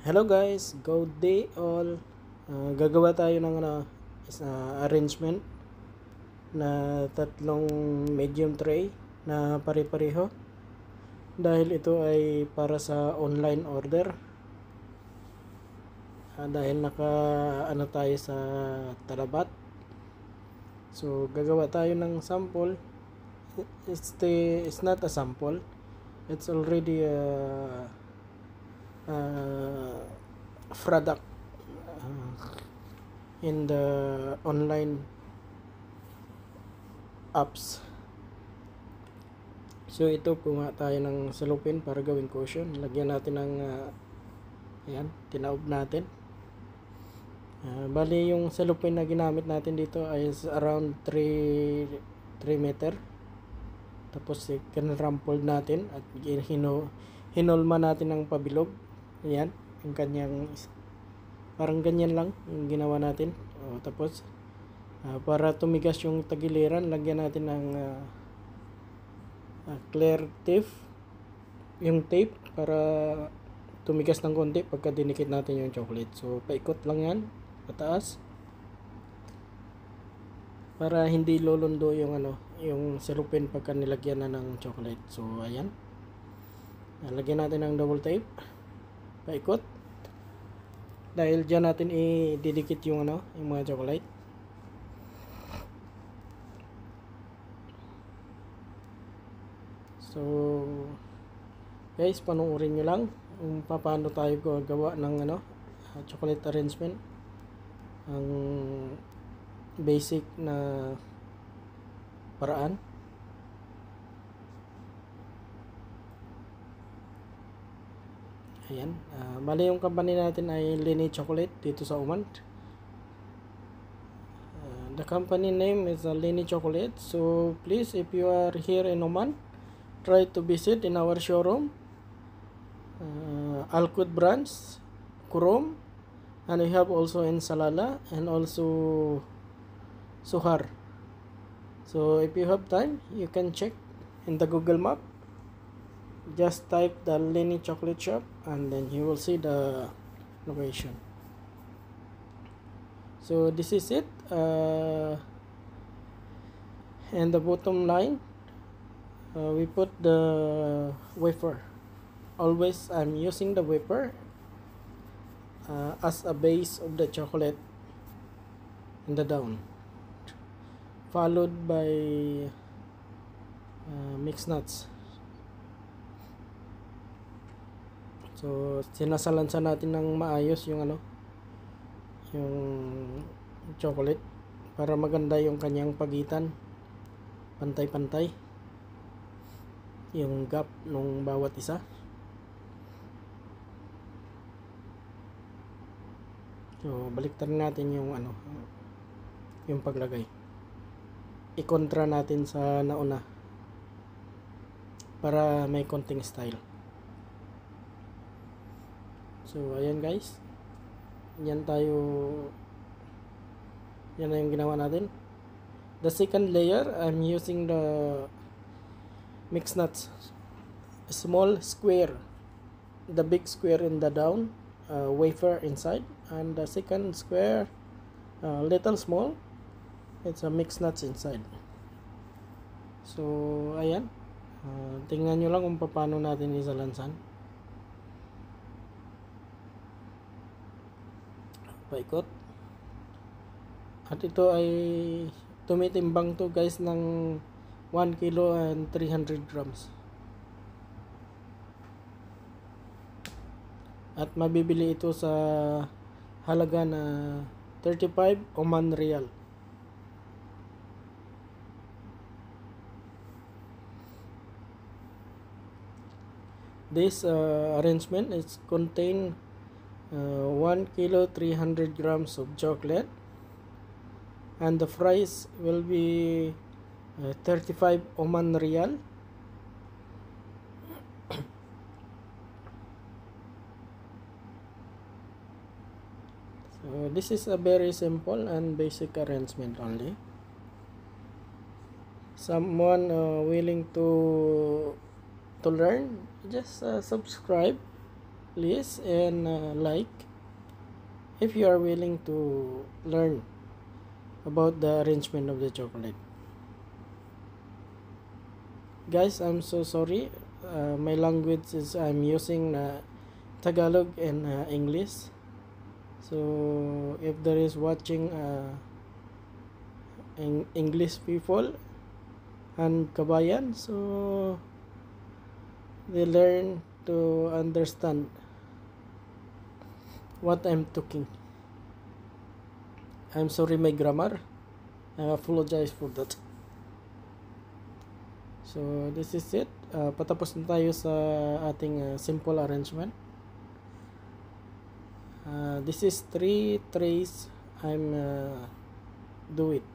Hello guys, good day all. Gagawa tayo ng arrangement na tatlong medium tray na pare-pareho dahil ito ay para sa online order. Dahil naka tayo sa Talabat. So gagawa tayo ng sample. It's not a sample. It's already a product in the online apps. So ito, kumuha tayo ng salupin para gawing cushion. Lagyan natin ng ayan, tinaob natin. Bali yung salupin na ginamit natin dito ay around 3 meter. Tapos kinrampled natin at hinulma natin ng pabilog. Ayan, yung kanyang parang ganyan lang yung ginawa natin. Tapos para tumigas yung tagiliran, lagyan natin ng clear tape, yung tape para tumigas ng konti pagka dinikit natin yung chocolate. So paikot lang yan pataas para hindi lulundo yung yung silupin pagka nilagyan na ng chocolate. So ayan, lagyan natin ng double tape, paikot, dahil dyan natin ididikit yung yung mga chocolate. So guys, panoorin nyo lang kung paano tayo gagawa ng chocolate arrangement. Ang basic na paraan. Ayan, bali yung company natin ay Linny Chocolate dito sa Oman. The company name is Linny Chocolate. So please, if you are here in Oman, try to visit in our showroom, Alkud branch, Kurom, and we have also in Salala and also Suhar. So if you have time, you can check in the Google map. Just type the Lenny Chocolate Shop and then you will see the location. So this is it. And the bottom line, we put the wafer. Always I'm using the wafer as a base of the chocolate in the down, followed by mixed nuts. So sinasalansan natin ng maayos yung yung chocolate para maganda yung kanyang pagitan, pantay-pantay yung gap nung bawat isa. So baliktarin natin yung yung paglagay, i-kontra natin sa nauna para may konting style. So ayan guys, yan na yung ginawa natin. The second layer, I'm using the mixed nuts, small square, the big square in the down, wafer inside, and the second square, little small, it's a mixed nuts inside. So ayan, tingnan nyo lang kung paano natin isalansan. Paikot. At ito ay tumitimbang to guys ng 1 kilo and 300 grams. At mabibili ito sa halaga na 35 Oman Riyal. This arrangement is contain 1 kilo 300 grams of chocolate, and the price will be 35 Oman Riyal. So this is a very simple and basic arrangement only. Someone willing to learn, just subscribe please, and like if you are willing to learn about the arrangement of the chocolate. Guys, I'm so sorry. My language is I'm using Tagalog and English. So if there is watching English people and kabayan, so they learn to understand what I'm talking. I'm sorry my grammar. I apologize for that. So this is it. Patapos na tayo sa ating simple arrangement. This is 3 trays. I'm do it.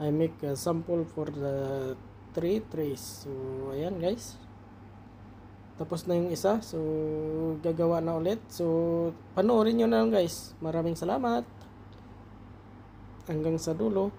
I make a sample for the 3 trays. So ayan guys. Tapos na yung isa. So gagawa na ulit. So panoorin nyo na lang guys. Maraming salamat. Hanggang sa dulo.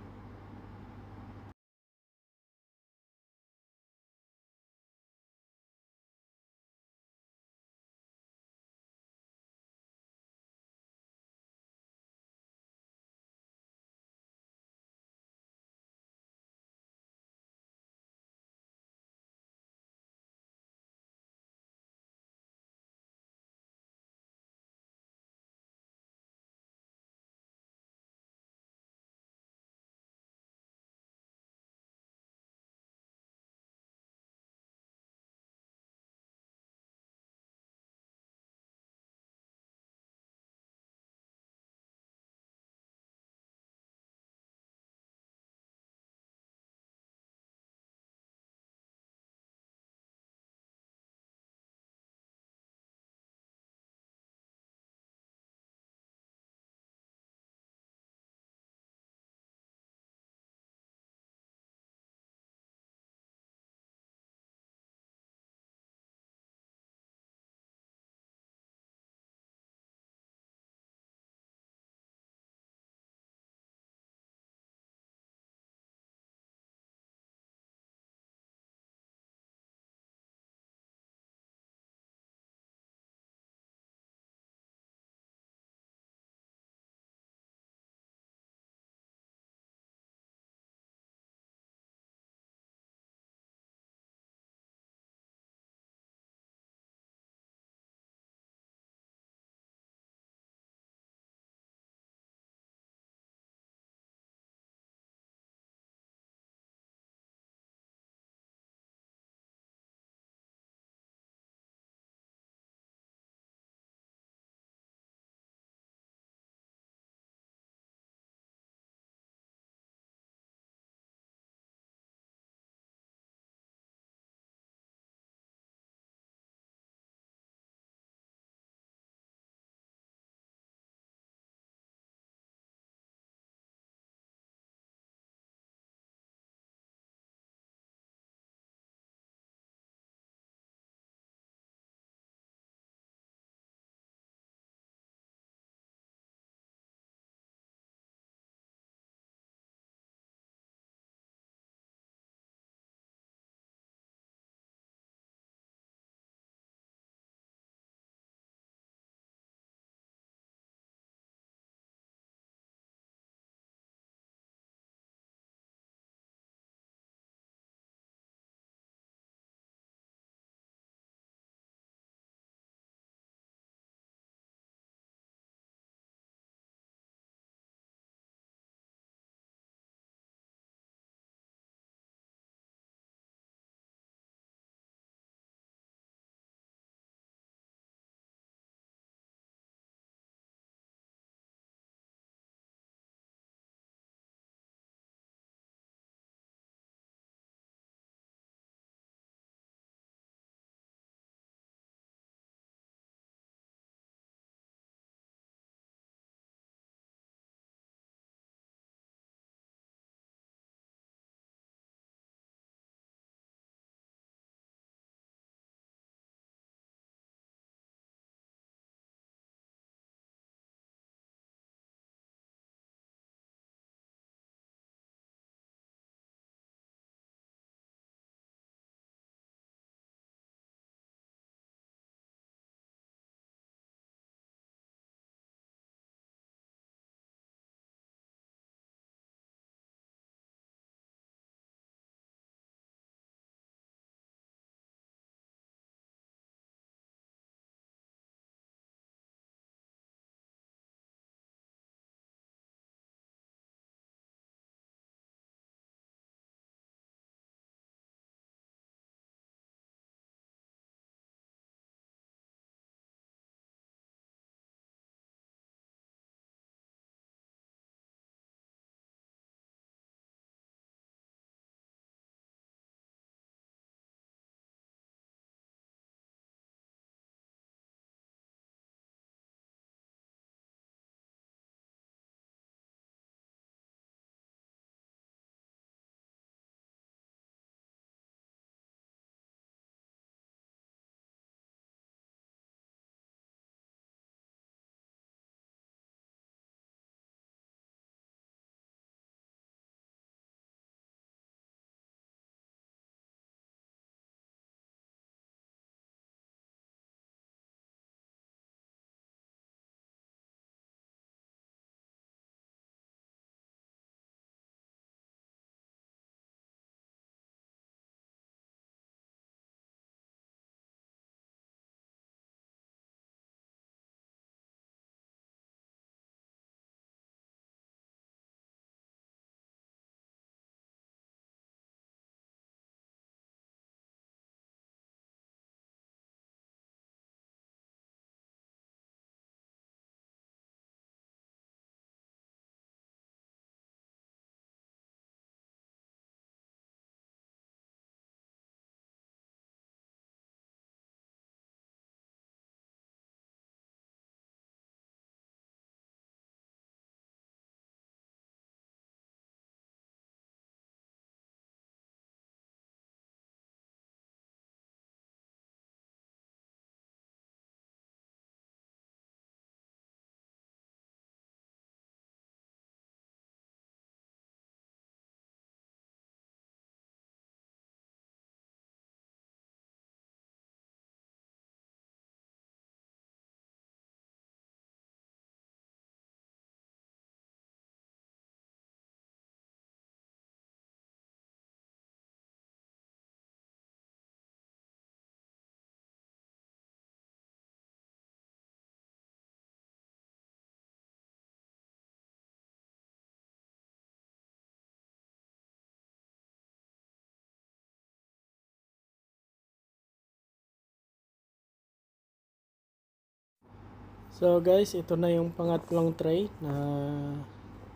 So guys, ito na yung pangatlong tray na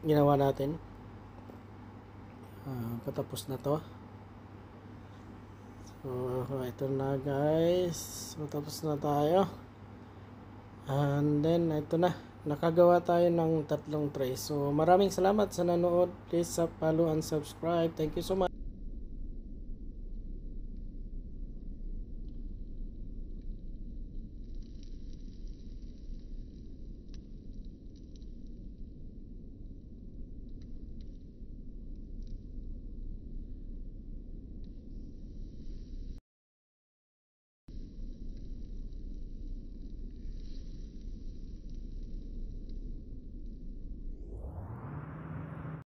ginawa natin. Patapos na to. So ito na guys, patapos na tayo. And then ito na, nakagawa tayo ng tatlong tray. So maraming salamat sa nanood. Please follow and subscribe. Thank you so much.